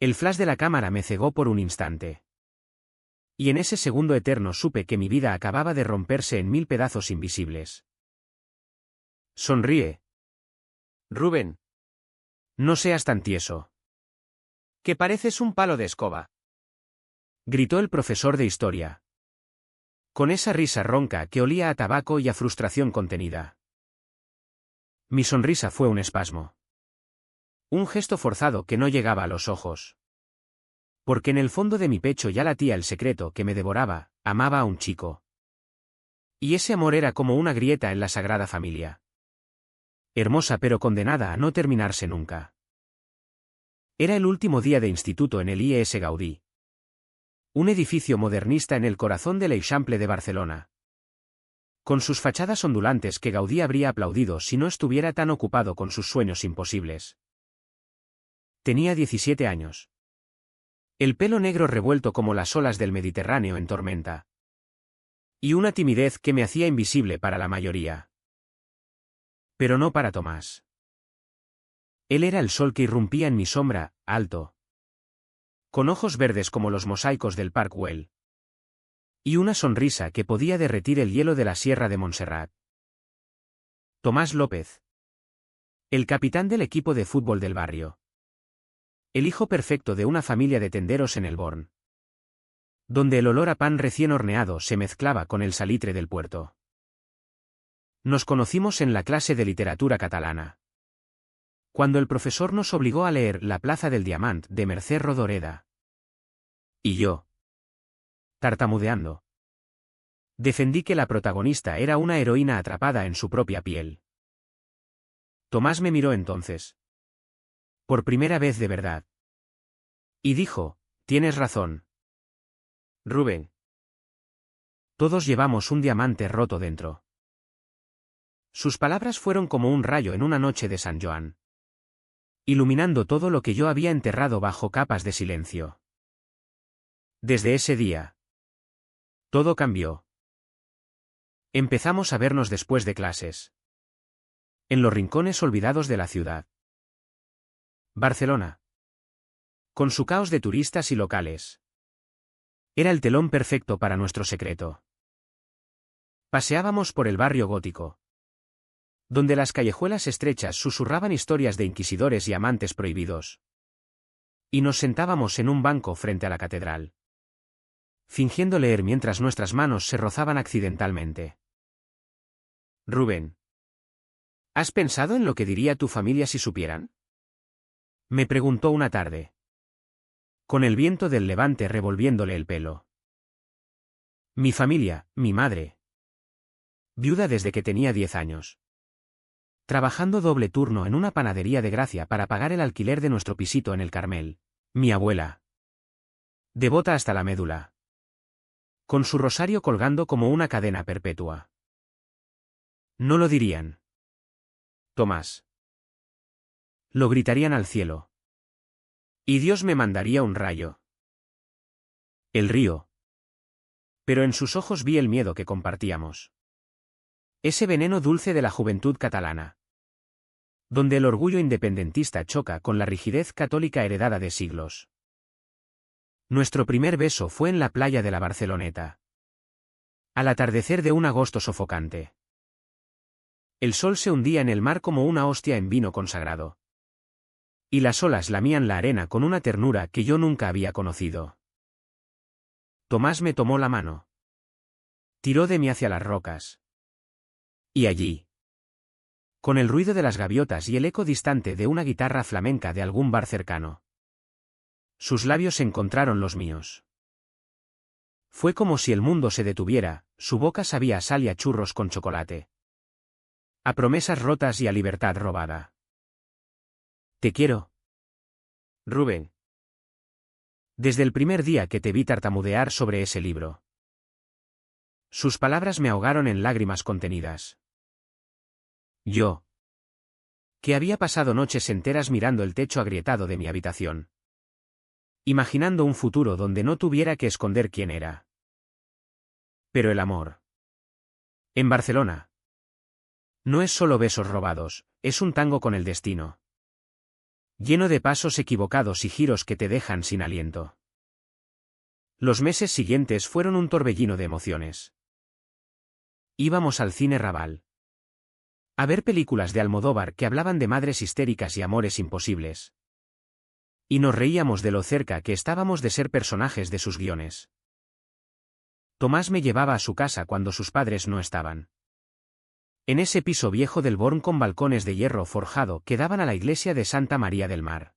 El flash de la cámara me cegó por un instante. Y en ese segundo eterno supe que mi vida acababa de romperse en 1000 pedazos invisibles. Sonríe. Rubén. No seas tan tieso. Que pareces un palo de escoba. Gritó el profesor de historia. Con esa risa ronca que olía a tabaco y a frustración contenida. Mi sonrisa fue un espasmo. Un gesto forzado que no llegaba a los ojos. Porque en el fondo de mi pecho ya latía el secreto que me devoraba, amaba a un chico. Y ese amor era como una grieta en la Sagrada Familia. Hermosa pero condenada a no terminarse nunca. Era el último día de instituto en el IES Gaudí. Un edificio modernista en el corazón del Eixample de Barcelona. Con sus fachadas ondulantes que Gaudí habría aplaudido si no estuviera tan ocupado con sus sueños imposibles. Tenía 17 años. El pelo negro revuelto como las olas del Mediterráneo en tormenta. Y una timidez que me hacía invisible para la mayoría. Pero no para Tomás. Él era el sol que irrumpía en mi sombra, alto. Con ojos verdes como los mosaicos del Park Güell. Y una sonrisa que podía derretir el hielo de la Sierra de Montserrat. Tomás López. El capitán del equipo de fútbol del barrio. El hijo perfecto de una familia de tenderos en el Born. Donde el olor a pan recién horneado se mezclaba con el salitre del puerto. Nos conocimos en la clase de literatura catalana. Cuando el profesor nos obligó a leer La plaza del Diamant de Mercè Rodoreda. Y yo, tartamudeando, defendí que la protagonista era una heroína atrapada en su propia piel. Tomás me miró entonces. Por primera vez de verdad. Y dijo, tienes razón. Rubén. Todos llevamos un diamante roto dentro. Sus palabras fueron como un rayo en una noche de San Joan. Iluminando todo lo que yo había enterrado bajo capas de silencio. Desde ese día. Todo cambió. Empezamos a vernos después de clases. En los rincones olvidados de la ciudad. Barcelona. Con su caos de turistas y locales. Era el telón perfecto para nuestro secreto. Paseábamos por el barrio gótico. Donde las callejuelas estrechas susurraban historias de inquisidores y amantes prohibidos. Y nos sentábamos en un banco frente a la catedral. Fingiendo leer mientras nuestras manos se rozaban accidentalmente. Rubén. ¿Has pensado en lo que diría tu familia si supieran? Me preguntó una tarde. Con el viento del levante revolviéndole el pelo. Mi familia, mi madre. Viuda desde que tenía 10 años. Trabajando doble turno en una panadería de Gracia para pagar el alquiler de nuestro pisito en el Carmel. Mi abuela. Devota hasta la médula. Con su rosario colgando como una cadena perpetua. No lo dirían. Tomás. Lo gritarían al cielo. Y Dios me mandaría un rayo. El río. Pero en sus ojos vi el miedo que compartíamos. Ese veneno dulce de la juventud catalana. Donde el orgullo independentista choca con la rigidez católica heredada de siglos. Nuestro primer beso fue en la playa de la Barceloneta. Al atardecer de un agosto sofocante. El sol se hundía en el mar como una hostia en vino consagrado. Y las olas lamían la arena con una ternura que yo nunca había conocido. Tomás me tomó la mano. Tiró de mí hacia las rocas. Y allí. Con el ruido de las gaviotas y el eco distante de una guitarra flamenca de algún bar cercano. Sus labios encontraron los míos. Fue como si el mundo se detuviera, su boca sabía a sal y a churros con chocolate. A promesas rotas y a libertad robada. Te quiero. Rubén. Desde el primer día que te vi tartamudear sobre ese libro. Sus palabras me ahogaron en lágrimas contenidas. Yo. Que había pasado noches enteras mirando el techo agrietado de mi habitación. Imaginando un futuro donde no tuviera que esconder quién era. Pero el amor. En Barcelona. No es solo besos robados, es un tango con el destino. lleno de pasos equivocados y giros que te dejan sin aliento. Los meses siguientes fueron un torbellino de emociones. Íbamos al cine Raval a ver películas de Almodóvar que hablaban de madres histéricas y amores imposibles. Y nos reíamos de lo cerca que estábamos de ser personajes de sus guiones. Tomás me llevaba a su casa cuando sus padres no estaban. En ese piso viejo del Born con balcones de hierro forjado que daban a la iglesia de Santa María del Mar.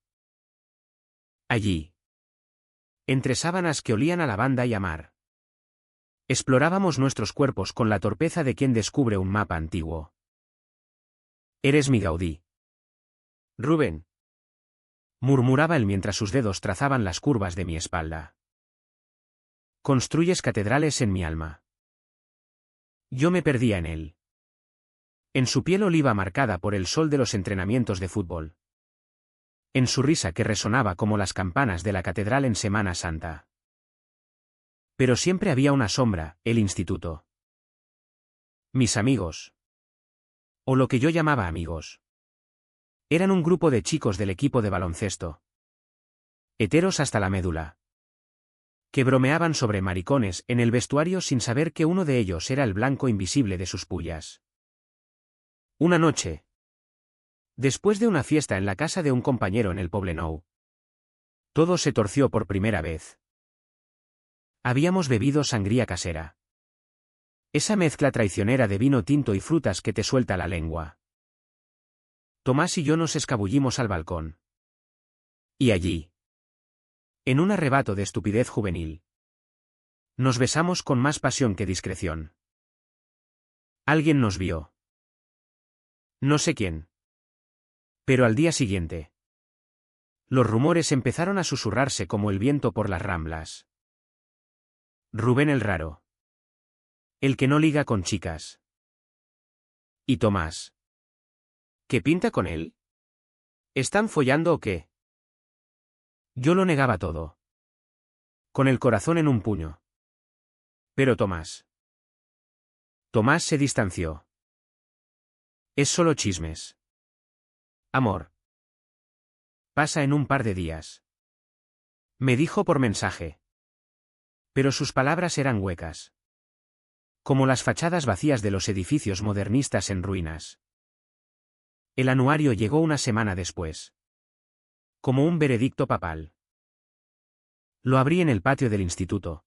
Allí, entre sábanas que olían a lavanda y a mar, explorábamos nuestros cuerpos con la torpeza de quien descubre un mapa antiguo. Eres mi Gaudí, Rubén. murmuraba él mientras sus dedos trazaban las curvas de mi espalda. Construyes catedrales en mi alma. Yo me perdía en él. En su piel oliva marcada por el sol de los entrenamientos de fútbol. En su risa que resonaba como las campanas de la catedral en Semana Santa. Pero siempre había una sombra, el instituto. Mis amigos. O lo que yo llamaba amigos. Eran un grupo de chicos del equipo de baloncesto. Heteros hasta la médula. Que bromeaban sobre maricones en el vestuario sin saber que uno de ellos era el blanco invisible de sus pullas. Una noche, después de una fiesta en la casa de un compañero en el Poblenou, todo se torció por primera vez. Habíamos bebido sangría casera. Esa mezcla traicionera de vino tinto y frutas que te suelta la lengua. Tomás y yo nos escabullimos al balcón. Y allí, en un arrebato de estupidez juvenil, nos besamos con más pasión que discreción. Alguien nos vio. No sé quién. Pero al día siguiente, los rumores empezaron a susurrarse como el viento por las ramblas. Rubén el raro. El que no liga con chicas. ¿Y Tomás? ¿Qué pinta con él? ¿Están follando o qué? Yo lo negaba todo. Con el corazón en un puño. Pero Tomás. Tomás se distanció. Es solo chismes. Amor. Pasa en un par de días. Me dijo por mensaje. Pero sus palabras eran huecas. Como las fachadas vacías de los edificios modernistas en ruinas. El anuario llegó una semana después. Como un veredicto papal. Lo abrí en el patio del instituto.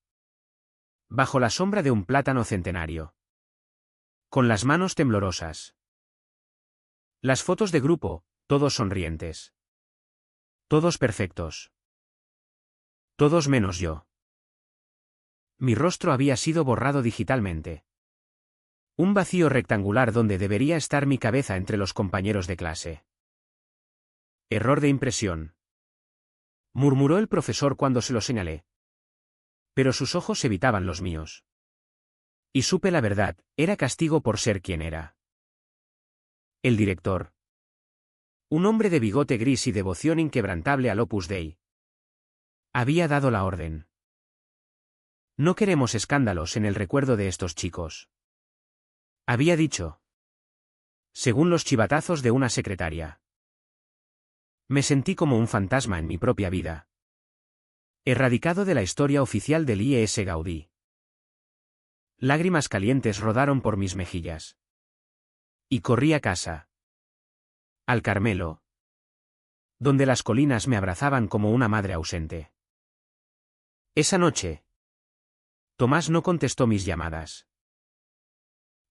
Bajo la sombra de un plátano centenario. Con las manos temblorosas. Las fotos de grupo, todos sonrientes. Todos perfectos. Todos menos yo. Mi rostro había sido borrado digitalmente. Un vacío rectangular donde debería estar mi cabeza entre los compañeros de clase. Error de impresión. Murmuró el profesor cuando se lo señalé. Pero sus ojos evitaban los míos. Y supe la verdad, era castigo por ser quien era. El director. Un hombre de bigote gris y devoción inquebrantable al Opus Dei. Había dado la orden. No queremos escándalos en el recuerdo de estos chicos. Había dicho. Según los chivatazos de una secretaria. Me sentí como un fantasma en mi propia vida. Erradicado de la historia oficial del IES Gaudí. Lágrimas calientes rodaron por mis mejillas. Y corrí a casa. Al Carmelo. Donde las colinas me abrazaban como una madre ausente. Esa noche. Tomás no contestó mis llamadas.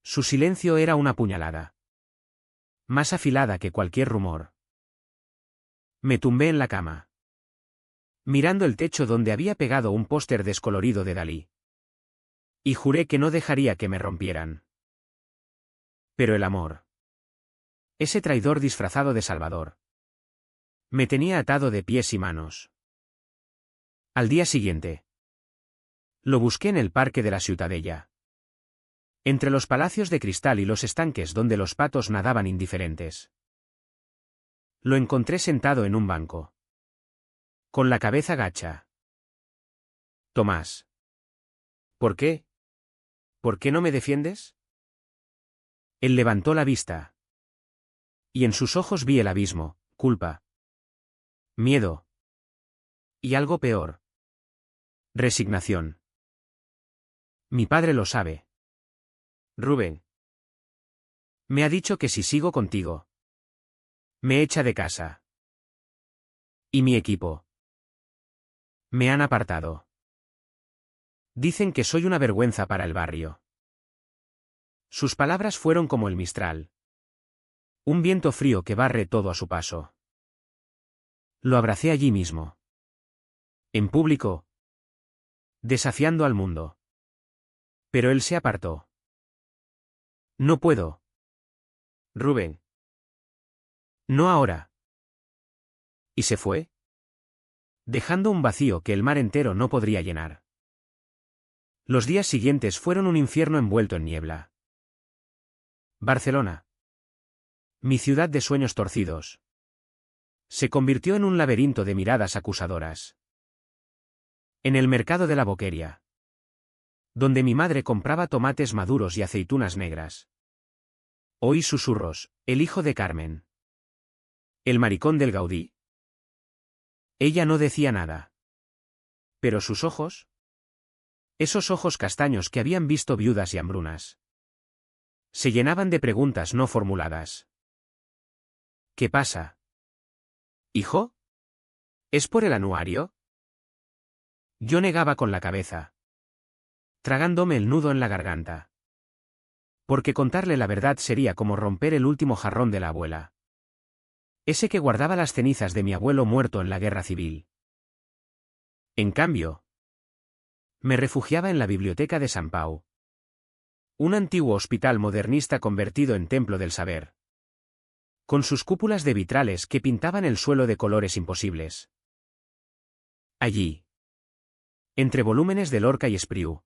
Su silencio era una puñalada. Más afilada que cualquier rumor. Me tumbé en la cama. Mirando el techo donde había pegado un póster descolorido de Dalí. Y juré que no dejaría que me rompieran. Pero el amor. Ese traidor disfrazado de Salvador. Me tenía atado de pies y manos. Al día siguiente. Lo busqué en el parque de la Ciutadella. Entre los palacios de cristal y los estanques donde los patos nadaban indiferentes. Lo encontré sentado en un banco. Con la cabeza gacha. Tomás. ¿Por qué? ¿Por qué no me defiendes? Él levantó la vista. Y en sus ojos vi el abismo, culpa. Miedo. Y algo peor. Resignación. Mi padre lo sabe. Rubén. Me ha dicho que si sigo contigo, me echa de casa. Y mi equipo. Me han apartado. Dicen que soy una vergüenza para el barrio. Sus palabras fueron como el mistral. Un viento frío que barre todo a su paso. Lo abracé allí mismo. En público. Desafiando al mundo. Pero él se apartó. No puedo. Rubén. No ahora. Y se fue, dejando un vacío que el mar entero no podría llenar. Los días siguientes fueron un infierno envuelto en niebla. Barcelona. Mi ciudad de sueños torcidos. Se convirtió en un laberinto de miradas acusadoras. En el mercado de la Boqueria, donde mi madre compraba tomates maduros y aceitunas negras. Oí susurros, el hijo de Carmen. El maricón del Gaudí. Ella no decía nada. Pero sus ojos. Esos ojos castaños que habían visto viudas y hambrunas. Se llenaban de preguntas no formuladas. ¿Qué pasa? ¿Hijo? ¿Es por el anuario? Yo negaba con la cabeza, tragándome el nudo en la garganta. Porque contarle la verdad sería como romper el último jarrón de la abuela. Ese que guardaba las cenizas de mi abuelo muerto en la guerra civil. En cambio, me refugiaba en la biblioteca de San Pau. Un antiguo hospital modernista convertido en templo del saber. Con sus cúpulas de vitrales que pintaban el suelo de colores imposibles. Allí, entre volúmenes de Lorca y Espriu,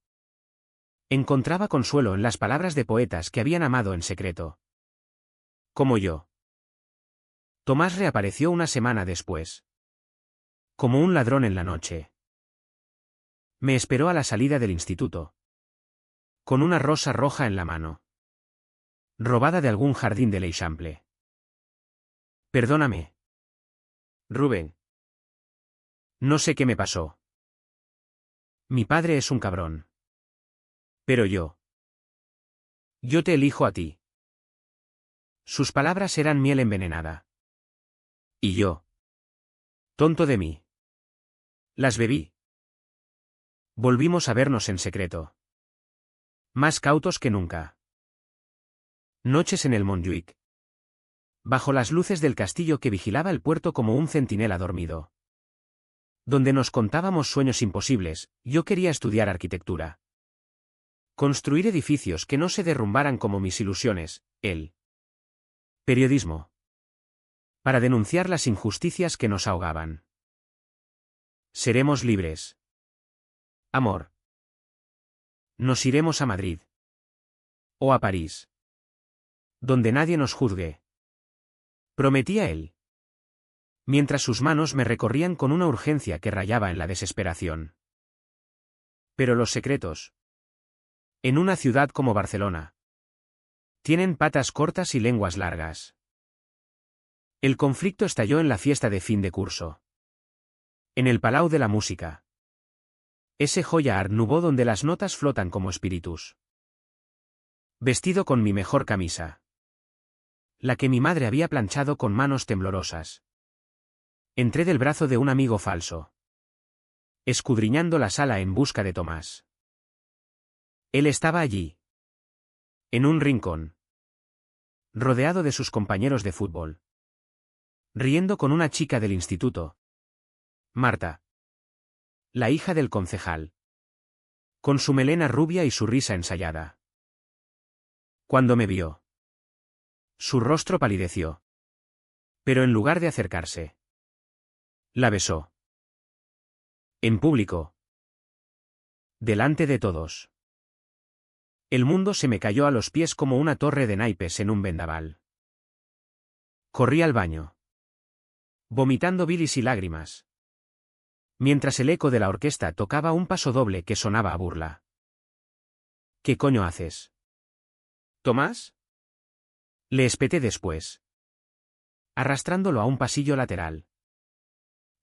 encontraba consuelo en las palabras de poetas que habían amado en secreto. Como yo. Tomás reapareció una semana después. Como un ladrón en la noche. Me esperó a la salida del instituto. Con una rosa roja en la mano. Robada de algún jardín de l'Eixample. Perdóname. Rubén. No sé qué me pasó. Mi padre es un cabrón. Pero yo. Yo te elijo a ti. Sus palabras eran miel envenenada. Y yo. Tonto de mí. Las bebí. Volvimos a vernos en secreto. Más cautos que nunca. Noches en el Montjuïc. Bajo las luces del castillo que vigilaba el puerto como un centinela dormido. Donde nos contábamos sueños imposibles, yo quería estudiar arquitectura. Construir edificios que no se derrumbaran como mis ilusiones, él. Periodismo. Para denunciar las injusticias que nos ahogaban. Seremos libres. Amor. Nos iremos a Madrid. O a París. Donde nadie nos juzgue. Prometía él. Mientras sus manos me recorrían con una urgencia que rayaba en la desesperación. Pero los secretos. En una ciudad como Barcelona. Tienen patas cortas y lenguas largas. El conflicto estalló en la fiesta de fin de curso. En el Palau de la Música. Ese joya Art Nouveau donde las notas flotan como espíritus. Vestido con mi mejor camisa. La que mi madre había planchado con manos temblorosas. Entré del brazo de un amigo falso. Escudriñando la sala en busca de Tomás. Él estaba allí. En un rincón. Rodeado de sus compañeros de fútbol. Riendo con una chica del instituto. Marta. La hija del concejal. Con su melena rubia y su risa ensayada. Cuando me vio. Su rostro palideció. Pero en lugar de acercarse. La besó. En público. Delante de todos. El mundo se me cayó a los pies como una torre de naipes en un vendaval. Corrí al baño. Vomitando bilis y lágrimas. Mientras el eco de la orquesta tocaba un paso doble que sonaba a burla. ¿Qué coño haces? ¿Tomás? Le espeté después. Arrastrándolo a un pasillo lateral.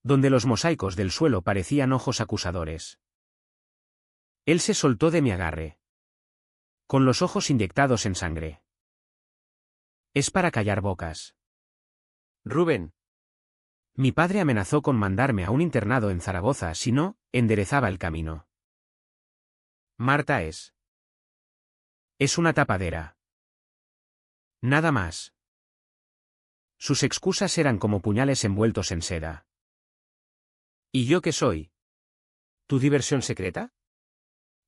donde los mosaicos del suelo parecían ojos acusadores. Él se soltó de mi agarre, con los ojos inyectados en sangre. Es para callar bocas. Rubén. Mi padre amenazó con mandarme a un internado en Zaragoza si no, enderezaba el camino. Marta es. Es una tapadera. Nada más. Sus excusas eran como puñales envueltos en seda. ¿Y yo qué soy? ¿Tu diversión secreta?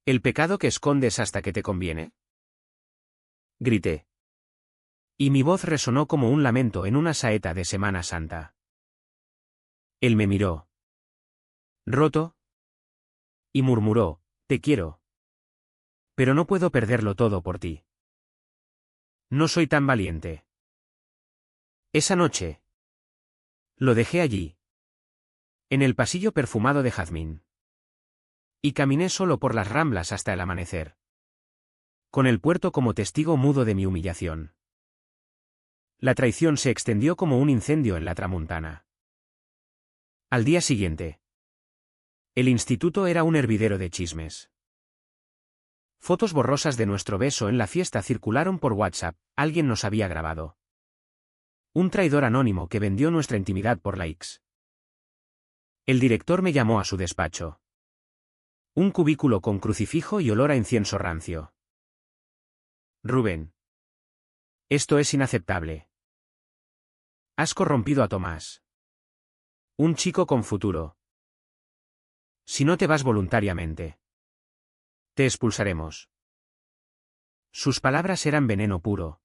¿El pecado que escondes hasta que te conviene? Grité. Y mi voz resonó como un lamento en una saeta de Semana Santa. Él me miró, roto, y murmuró, te quiero. Pero no puedo perderlo todo por ti. No soy tan valiente. Esa noche. Lo dejé allí, en el pasillo perfumado de jazmín. Y caminé solo por las Ramblas hasta el amanecer, con el puerto como testigo mudo de mi humillación. La traición se extendió como un incendio en la tramuntana. Al día siguiente, el instituto era un hervidero de chismes. Fotos borrosas de nuestro beso en la fiesta circularon por WhatsApp, alguien nos había grabado. Un traidor anónimo que vendió nuestra intimidad por likes. El director me llamó a su despacho. Un cubículo con crucifijo y olor a incienso rancio. Rubén. Esto es inaceptable. Has corrompido a Tomás. Un chico con futuro. Si no te vas voluntariamente, te expulsaremos. Sus palabras eran veneno puro,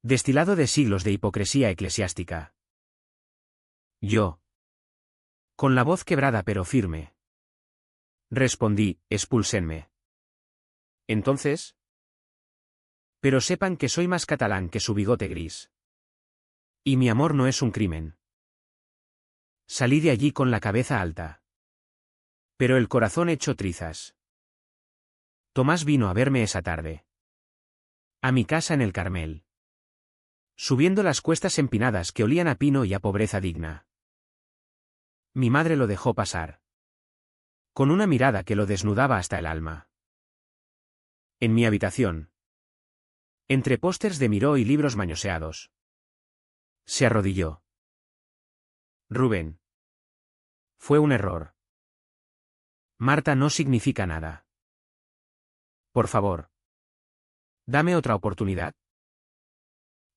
destilado de siglos de hipocresía eclesiástica. Yo, con la voz quebrada pero firme, respondí, expúlsenme. ¿Entonces? Pero sepan que soy más catalán que su bigote gris. Y mi amor no es un crimen. Salí de allí con la cabeza alta, pero el corazón hecho trizas. Tomás vino a verme esa tarde. A mi casa en el Carmel. Subiendo las cuestas empinadas que olían a pino y a pobreza digna. Mi madre lo dejó pasar, con una mirada que lo desnudaba hasta el alma. En mi habitación, entre pósters de Miró y libros mañoseados, se arrodilló. Rubén. Fue un error. Marta no significa nada. Por favor. Dame otra oportunidad.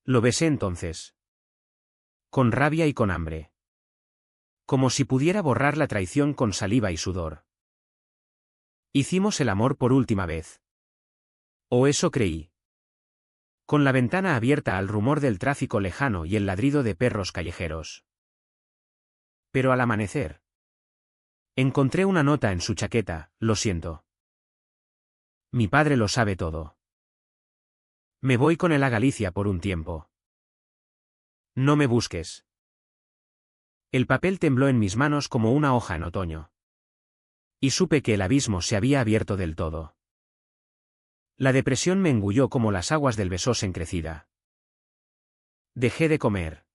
Lo besé entonces, con rabia y con hambre. Como si pudiera borrar la traición con saliva y sudor. Hicimos el amor por última vez. O eso creí. Con la ventana abierta al rumor del tráfico lejano y el ladrido de perros callejeros. Pero al amanecer, encontré una nota en su chaqueta, lo siento. Mi padre lo sabe todo. Me voy con él a Galicia por un tiempo. No me busques. El papel tembló en mis manos como una hoja en otoño. Y supe que el abismo se había abierto del todo. La depresión me engulló como las aguas del Besós en crecida. Dejé de comer.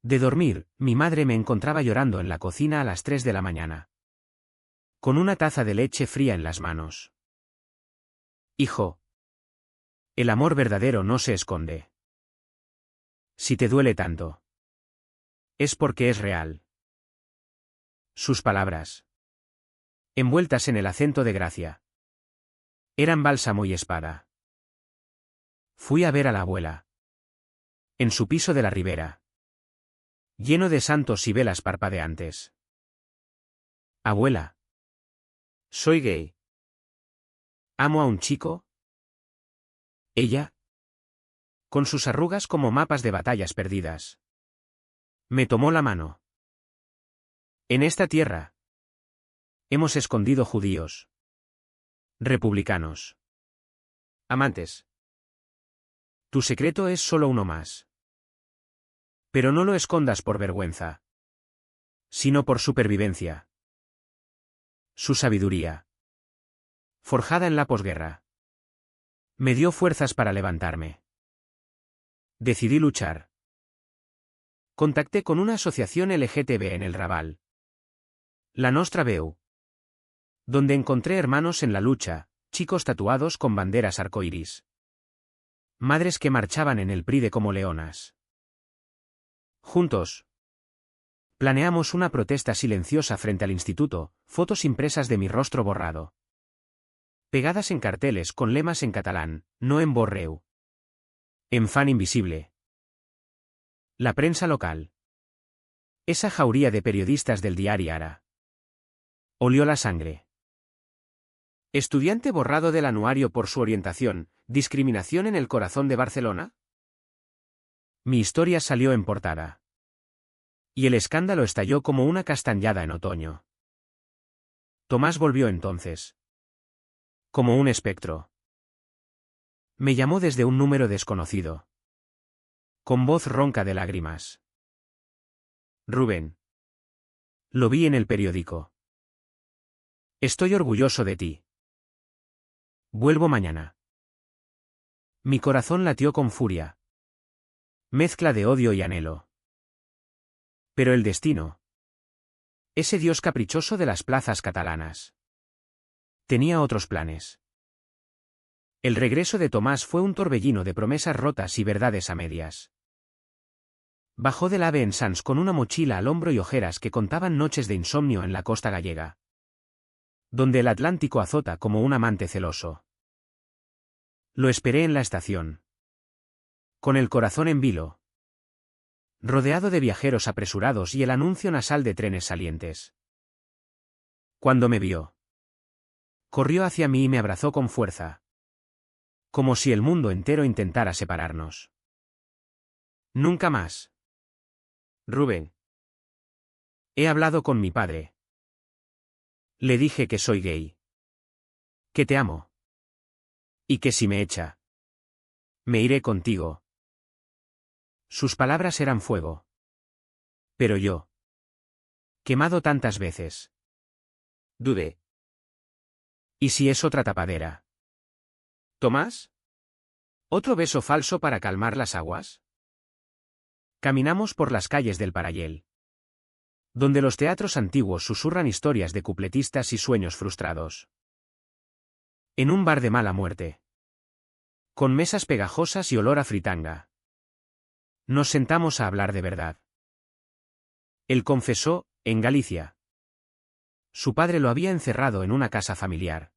De dormir, mi madre me encontraba llorando en la cocina a las 3 de la mañana. Con una taza de leche fría en las manos. Hijo. El amor verdadero no se esconde. Si te duele tanto, es porque es real. Sus palabras, envueltas en el acento de gracia, eran bálsamo y espada. Fui a ver a la abuela. En su piso de la ribera, lleno de santos y velas parpadeantes. Abuela. Soy gay. ¿Amo a un chico? Ella, con sus arrugas como mapas de batallas perdidas, me tomó la mano. En esta tierra hemos escondido judíos, republicanos, amantes. Tu secreto es solo uno más. Pero no lo escondas por vergüenza, sino por supervivencia. Su sabiduría, forjada en la posguerra, me dio fuerzas para levantarme. Decidí luchar. Contacté con una asociación LGTB en el Raval. La Nostra Veu. Donde encontré hermanos en la lucha, chicos tatuados con banderas arcoíris. Madres que marchaban en el Pride como leonas. Juntos. Planeamos una protesta silenciosa frente al instituto, fotos impresas de mi rostro borrado. Pegadas en carteles con lemas en catalán, no en borreu. En fan invisible. La prensa local. Esa jauría de periodistas del diario Ara. Olió la sangre. ¿Estudiante borrado del anuario por su orientación, discriminación en el corazón de Barcelona? Mi historia salió en portada. Y el escándalo estalló como una castañada en otoño. Tomás volvió entonces. Como un espectro. Me llamó desde un número desconocido. Con voz ronca de lágrimas. Rubén. Lo vi en el periódico. Estoy orgulloso de ti. Vuelvo mañana. Mi corazón latió con furia. Mezcla de odio y anhelo. Pero el destino. Ese dios caprichoso de las plazas catalanas. Tenía otros planes. El regreso de Tomás fue un torbellino de promesas rotas y verdades a medias. Bajó del AVE en Sants con una mochila al hombro y ojeras que contaban noches de insomnio en la costa gallega. Donde el Atlántico azota como un amante celoso. Lo esperé en la estación. Con el corazón en vilo. Rodeado de viajeros apresurados y el anuncio nasal de trenes salientes. Cuando me vio. Corrió hacia mí y me abrazó con fuerza. Como si el mundo entero intentara separarnos. Nunca más. Rubén. He hablado con mi padre. Le dije que soy gay. Que te amo. Y que si me echa. Me iré contigo. Sus palabras eran fuego. Pero yo. Quemado tantas veces. Dudé. ¿Y si es otra tapadera? ¿Tomás? ¿Otro beso falso para calmar las aguas? Caminamos por las calles del Parallel. Donde los teatros antiguos susurran historias de cupletistas y sueños frustrados. En un bar de mala muerte. Con mesas pegajosas y olor a fritanga. Nos sentamos a hablar de verdad. Él confesó, en Galicia. Su padre lo había encerrado en una casa familiar.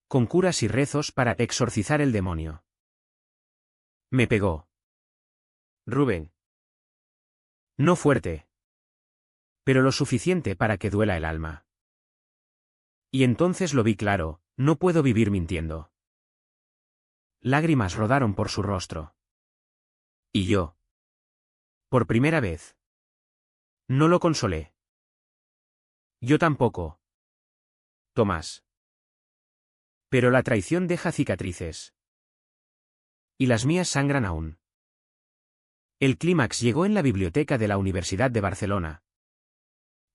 Con curas y rezos para exorcizar el demonio. Me pegó. Rubén. No fuerte. Pero lo suficiente para que duela el alma. Y entonces lo vi claro, no puedo vivir mintiendo. Lágrimas rodaron por su rostro. Y yo. Por primera vez. No lo consolé. Yo tampoco. Tomás. Pero la traición deja cicatrices. Y las mías sangran aún. El clímax llegó en la biblioteca de la Universidad de Barcelona.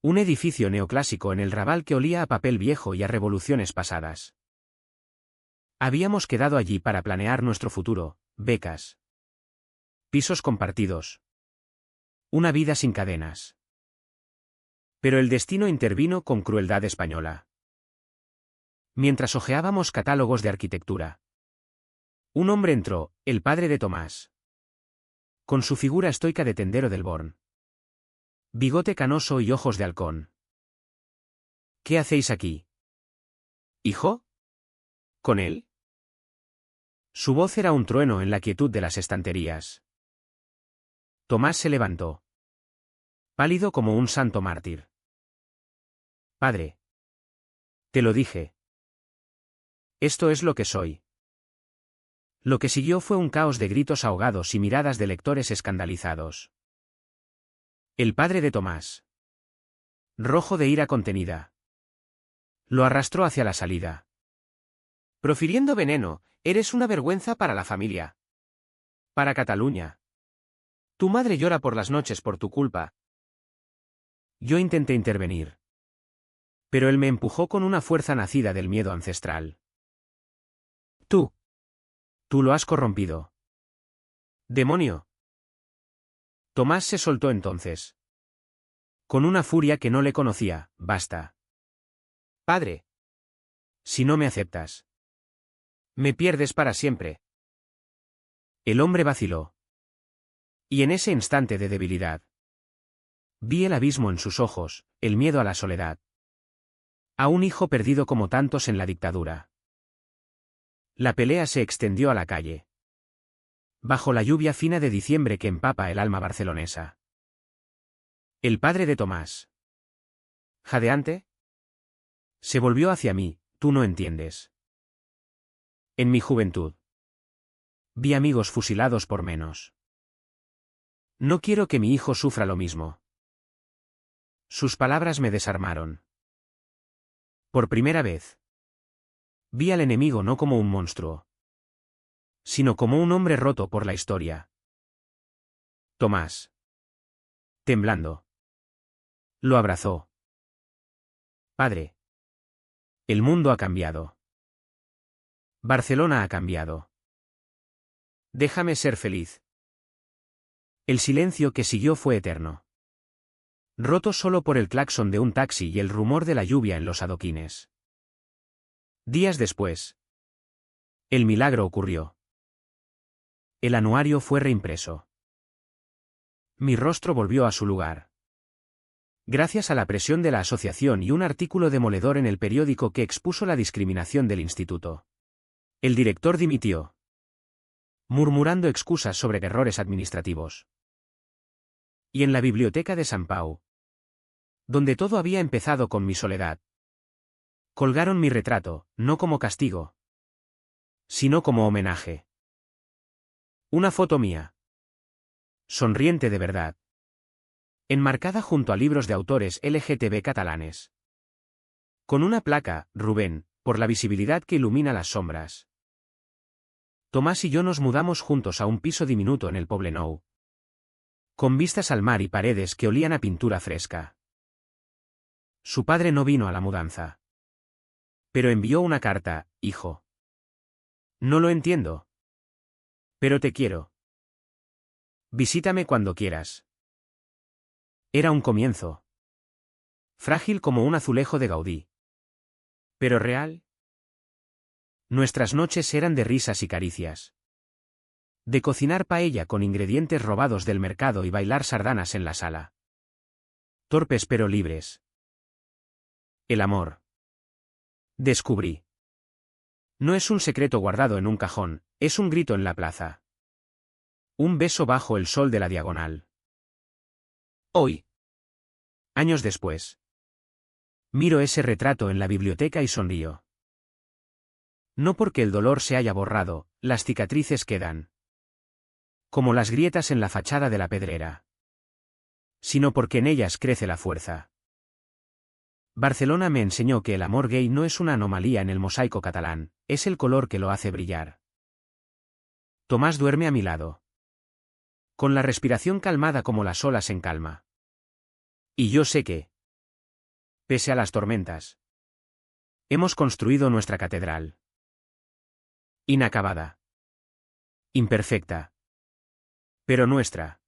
Un edificio neoclásico en el Raval que olía a papel viejo y a revoluciones pasadas. Habíamos quedado allí para planear nuestro futuro, becas. Pisos compartidos. Una vida sin cadenas. Pero el destino intervino con crueldad española. Mientras hojeábamos catálogos de arquitectura. Un hombre entró, el padre de Tomás. Con su figura estoica de tendero del Born. Bigote canoso y ojos de halcón. ¿Qué hacéis aquí? ¿Hijo? ¿Con él? Su voz era un trueno en la quietud de las estanterías. Tomás se levantó. Pálido como un santo mártir. Padre. Te lo dije. Esto es lo que soy. Lo que siguió fue un caos de gritos ahogados y miradas de lectores escandalizados. El padre de Tomás. Rojo de ira contenida. Lo arrastró hacia la salida. Profiriendo veneno, eres una vergüenza para la familia. Para Cataluña. Tu madre llora por las noches por tu culpa. Yo intenté intervenir. Pero él me empujó con una fuerza nacida del miedo ancestral. Tú. Tú lo has corrompido. Demonio. Tomás se soltó entonces. Con una furia que no le conocía, basta. Padre. Si no me aceptas. Me pierdes para siempre. El hombre vaciló. Y en ese instante de debilidad, vi el abismo en sus ojos, el miedo a la soledad. A un hijo perdido como tantos en la dictadura. La pelea se extendió a la calle. Bajo la lluvia fina de diciembre que empapa el alma barcelonesa. El padre de Tomás. Jadeante. Se volvió hacia mí, tú no entiendes. En mi juventud. Vi amigos fusilados por menos. No quiero que mi hijo sufra lo mismo. Sus palabras me desarmaron. Por primera vez. Vi al enemigo no como un monstruo, sino como un hombre roto por la historia. Tomás. Temblando. Lo abrazó. Padre. El mundo ha cambiado. Barcelona ha cambiado. Déjame ser feliz. El silencio que siguió fue eterno. Roto solo por el claxon de un taxi y el rumor de la lluvia en los adoquines. Días después. El milagro ocurrió. El anuario fue reimpreso. Mi rostro volvió a su lugar. Gracias a la presión de la asociación y un artículo demoledor en el periódico que expuso la discriminación del instituto. El director dimitió, murmurando excusas sobre errores administrativos. Y en la biblioteca de San Pau, donde todo había empezado con mi soledad, colgaron mi retrato, no como castigo, sino como homenaje. Una foto mía. Sonriente de verdad. Enmarcada junto a libros de autores LGTB catalanes. Con una placa, Rubén, por la visibilidad que ilumina las sombras. Tomás y yo nos mudamos juntos a un piso diminuto en el Poblenou. Con vistas al mar y paredes que olían a pintura fresca. Su padre no vino a la mudanza. Pero envió una carta, hijo. No lo entiendo. Pero te quiero. Visítame cuando quieras. Era un comienzo. Frágil como un azulejo de Gaudí. Pero real. Nuestras noches eran de risas y caricias. De cocinar paella con ingredientes robados del mercado y bailar sardanas en la sala. Torpes pero libres. El amor. Descubrí. No es un secreto guardado en un cajón, es un grito en la plaza. Un beso bajo el sol de la diagonal. Hoy. Años después. Miro ese retrato en la biblioteca y sonrío. No porque el dolor se haya borrado, las cicatrices quedan. Como las grietas en la fachada de la pedrera. Sino porque en ellas crece la fuerza. Barcelona me enseñó que el amor gay no es una anomalía en el mosaico catalán, es el color que lo hace brillar. Tomás duerme a mi lado. Con la respiración calmada como las olas en calma. Y yo sé que, pese a las tormentas, hemos construido nuestra catedral. Inacabada. Imperfecta. Pero nuestra.